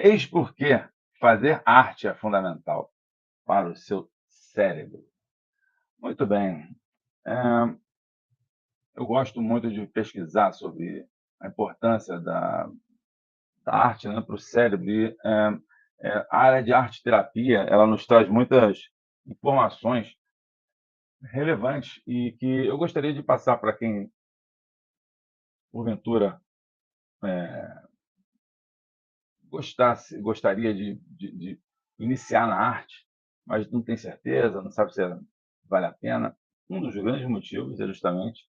Eis porque fazer arte é fundamental para o seu cérebro. Muito bem. Eh, eu gosto muito de pesquisar sobre a importância da arte, né, para o cérebro e, a área de arte-terapia, ela nos traz muitas informações relevantes e que eu gostaria de passar para quem, porventura, eh, gostaria de iniciar na arte, mas não tem certeza, não sabe se vale a pena. Um dos grandes motivos é justamente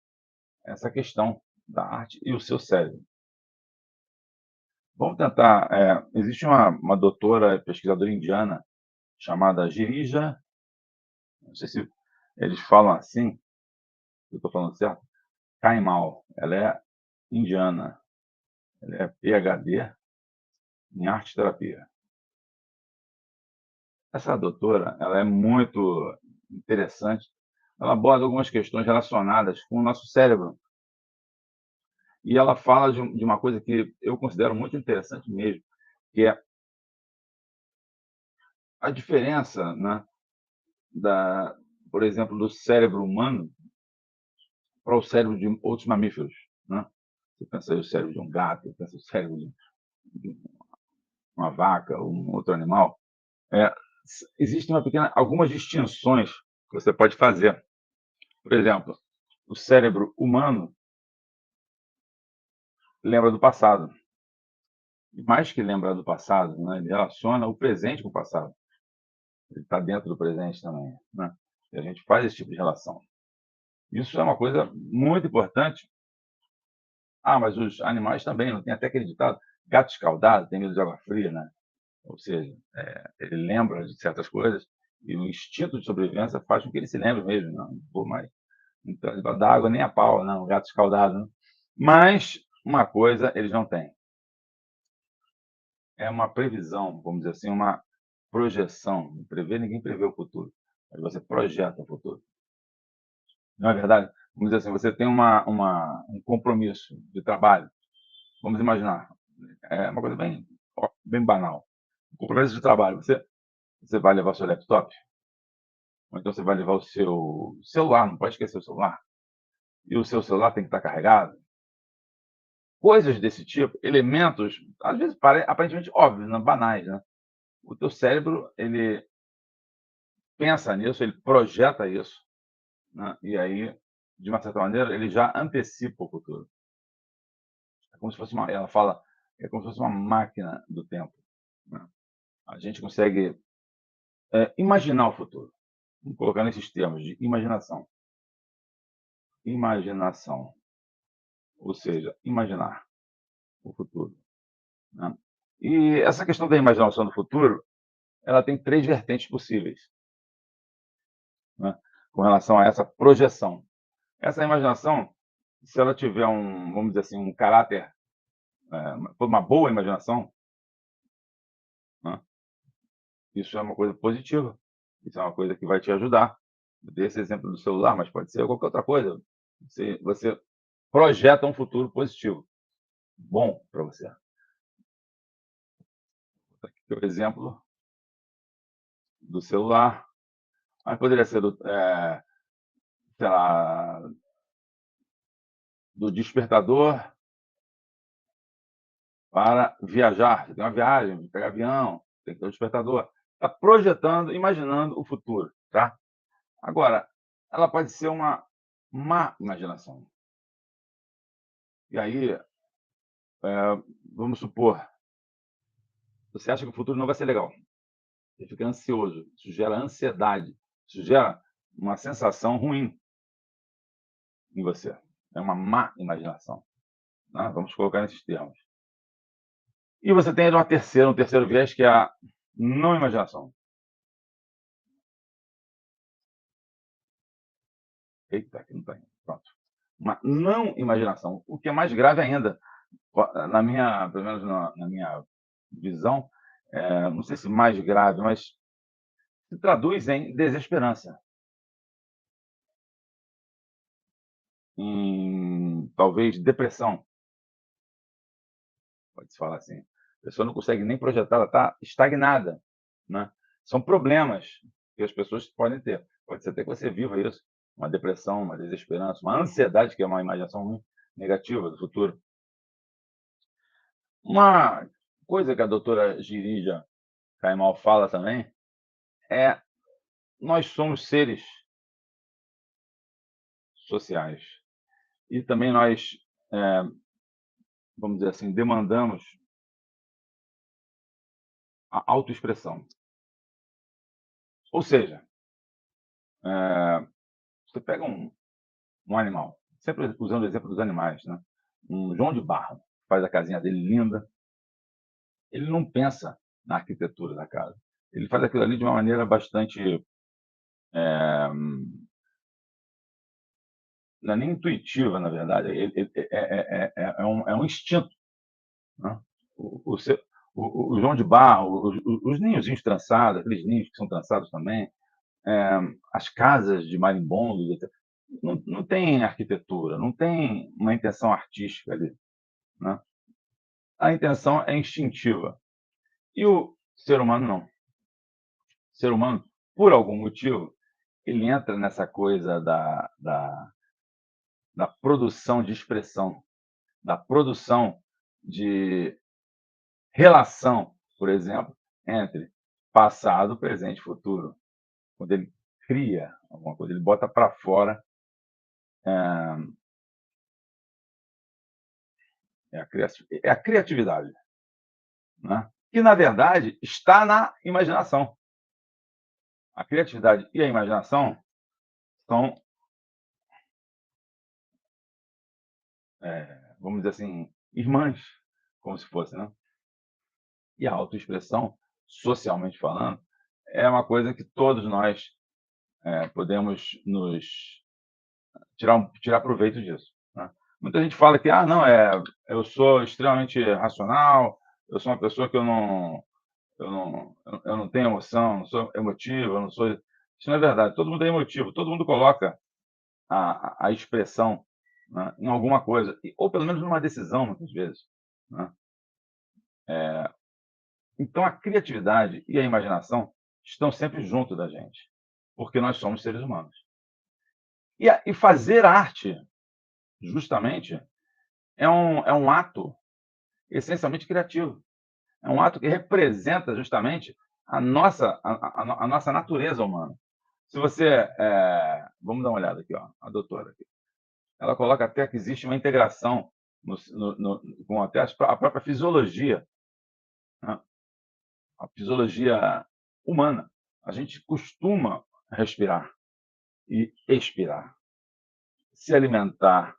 essa questão da arte e o seu cérebro. Vamos tentar, existe uma doutora pesquisadora indiana chamada Girija, não sei se eles falam assim, se eu estou falando certo, Kaimal. Ela é indiana, ela é PhD em arte-terapia. Essa doutora, ela é muito interessante, ela aborda algumas questões relacionadas com o nosso cérebro, e ela fala de uma coisa que eu considero muito interessante mesmo, que é a diferença, né, da por exemplo, do cérebro humano para o cérebro de outros mamíferos, né. Você pensa aí o cérebro de um gato, pensa o cérebro de uma vaca ou um outro animal, eh, existem algumas distinções que você pode fazer. Por exemplo, o cérebro humano lembra do passado. E mais que lembrar do passado, né, ele relaciona o presente com o passado. Ele está dentro do presente também, né. E a gente faz esse tipo de relação. Isso é uma coisa muito importante. Ah, mas os animais também, não tem até aquele ditado: "Gato escaldado tem medo de água fria", né. Ou seja, ele lembra de certas coisas e o instinto de sobrevivência faz com que ele se lembre mesmo, não vou mais entrar debaixo d'água nem a pau, não, gato escaldado, né. Mas uma coisa eles não têm, é uma previsão, vamos dizer assim, uma projeção. Prever, ninguém prevê o futuro, mas você projeta o futuro. Não é verdade? Vamos dizer assim, você tem um compromisso de trabalho, vamos imaginar, é uma coisa bem banal. Um compromisso de trabalho, você vai levar seu laptop, ou então você vai levar o seu celular, não pode esquecer o celular, e o seu celular tem que estar carregado. Coisas desse tipo, elementos, às vezes aparentemente óbvios, né, banais, né. O teu cérebro, ele pensa nisso, ele projeta isso, né, e aí, de uma certa maneira, ele já antecipa o futuro. É como se fosse uma ela fala, é como se fosse uma máquina do tempo, né. A gente consegue, imaginar o futuro. Vamos colocar nesses termos de imaginação. Imaginação, ou seja, imaginar o futuro, né. E essa questão da imaginação do futuro, ela tem 3 vertentes possíveis, né, com relação a essa projeção. Essa imaginação, se ela tiver vamos dizer assim, um caráter, for uma boa imaginação, né, isso é uma coisa positiva, isso é uma coisa que vai te ajudar. Eu dei esse exemplo do celular, mas pode ser qualquer outra coisa. Você projeta um futuro positivo, bom para você. Aqui o exemplo do celular, mas poderia ser sei lá, do despertador para viajar. Você tem uma viagem, pegar avião, tem que ter um despertador. Está projetando, imaginando o futuro, tá? Agora, ela pode ser uma má imaginação. E aí, vamos supor, você acha que o futuro não vai ser legal. Você fica ansioso, isso gera ansiedade, isso gera uma sensação ruim em você. É uma má imaginação, né, vamos colocar nesses termos. E você tem um terceiro viés, que é a não imaginação. Eita, aqui não tem. Pronto. Uma não imaginação, o que é mais grave ainda, pelo menos na minha visão, não sei se mais grave, mas se traduz em desesperança, em talvez depressão, pode-se falar assim. A pessoa não consegue nem projetar, ela está estagnada, né? São problemas que as pessoas podem ter. Pode ser até que você viva isso, uma depressão, uma desesperança, uma ansiedade, que é uma imaginação muito negativa do futuro. Uma coisa que a doutora Girija Kaimal fala também é: nós somos seres sociais e também nós, eh, vamos dizer assim, demandamos a autoexpressão. Ou seja, você pega um animal, sempre usando o exemplo dos animais, né? Um João de Barro, faz a casinha dele linda, ele não pensa na arquitetura da casa. Ele faz aquilo ali de uma maneira bastante, eh, não é nem intuitiva, na verdade, é um instinto, né? O seu o João de Barro, os ninhozinhos trançados, aqueles ninhos que são trançados também, as casas de marimbondos, etc. Não tem arquitetura, não tem uma intenção artística ali, né? A intenção é instintiva. E o ser humano não. O ser humano, por algum motivo, ele entra nessa coisa da produção de expressão, da produção de relação, por exemplo, entre passado, presente e futuro. Quando ele cria alguma coisa, ele bota para fora, eh, é a criatividade, né? Que, na verdade, está na imaginação. A criatividade e a imaginação são, vamos dizer assim, irmãs, como se fosse, né? E a autoexpressão, socialmente falando, é uma coisa que todos nós, podemos nos tirar proveito disso, né? Muita gente fala que: "Ah, não, eu sou extremamente racional, eu sou uma pessoa que eu não tenho emoção, não sou emotivo, eu não sou". Isso não é verdade, todo mundo é emotivo, todo mundo coloca a expressão, né, em alguma coisa, ou pelo menos numa decisão, muitas vezes, né. Então a criatividade e a imaginação estão sempre junto da gente, porque nós somos seres humanos. E fazer arte, justamente, é um ato essencialmente criativo. É um ato que representa justamente a nossa natureza humana. Se você, vamos dar uma olhada aqui, ó, a doutora aqui. Ela coloca até que existe uma integração com até a própria fisiologia, né, a fisiologia humana. A gente costuma respirar e expirar, se alimentar,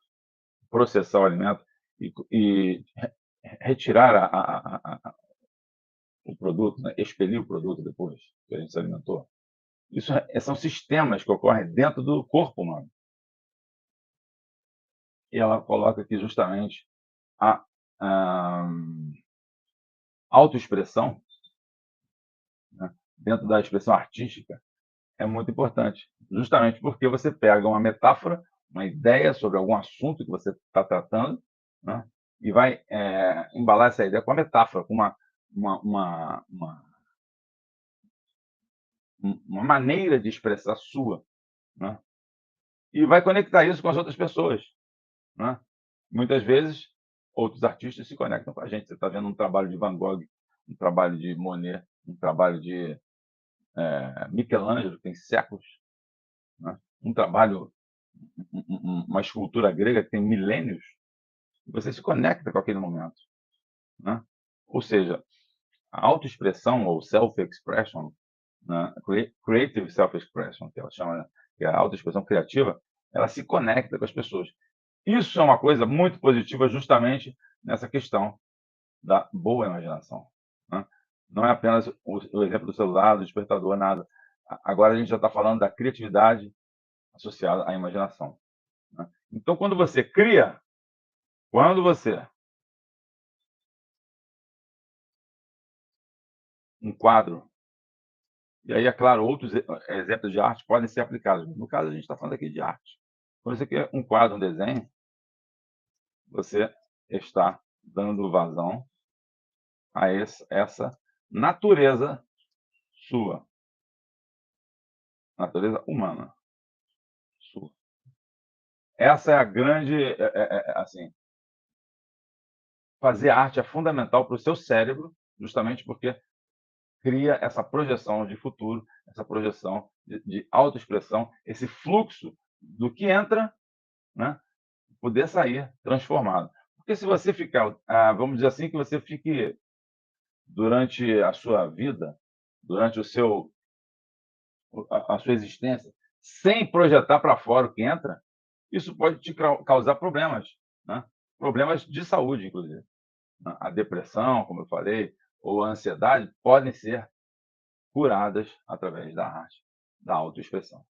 processar o alimento e retirar o produto, né, expelir o produto depois que a gente se alimentou. Isso são sistemas que ocorrem dentro do corpo humano. E ela coloca aqui justamente a, a autoexpressão, né, dentro da expressão artística, é muito importante, justamente porque você pega uma metáfora, uma ideia sobre algum assunto que você está tratando, né, e vai, embalar essa ideia com a metáfora, com uma uma uma uma maneira de expressar sua, né, e vai conectar isso com as outras pessoas, né. Muitas vezes, outros artistas se conectam com a gente. Você está vendo um trabalho de Van Gogh, um trabalho de Monet, um trabalho de, Michelangelo, que tem séculos, né, um trabalho, uma escultura grega que tem milênios, e você se conecta com aquele momento, né. Ou seja, a autoexpressão ou self-expression, né, creative self-expression, que ela chama, né, que é a autoexpressão criativa, ela se conecta com as pessoas. Isso é uma coisa muito positiva justamente nessa questão da boa imaginação, né. Não é apenas o exemplo do celular, do despertador, nada. Agora a gente já está falando da criatividade associada à imaginação, né. Então quando você um quadro, e aí, é claro, outros exemplos de arte podem ser aplicados. No caso, a gente está falando aqui de arte. Quando você quer um quadro, um desenho, você está dando vazão a essa natureza sua, natureza humana sua. Essa é a grande, assim, fazer arte é fundamental para o seu cérebro, justamente porque cria essa projeção de futuro, essa projeção de autoexpressão, esse fluxo do que entra, né, poder sair transformado. Porque se você ficar, vamos dizer assim, que você fique durante a sua vida, durante o seu a sua existência, sem projetar para fora o que entra, isso pode te causar problemas, né, problemas de saúde, inclusive. A depressão, como eu falei, ou a ansiedade podem ser curadas através da arte, da autoexpressão.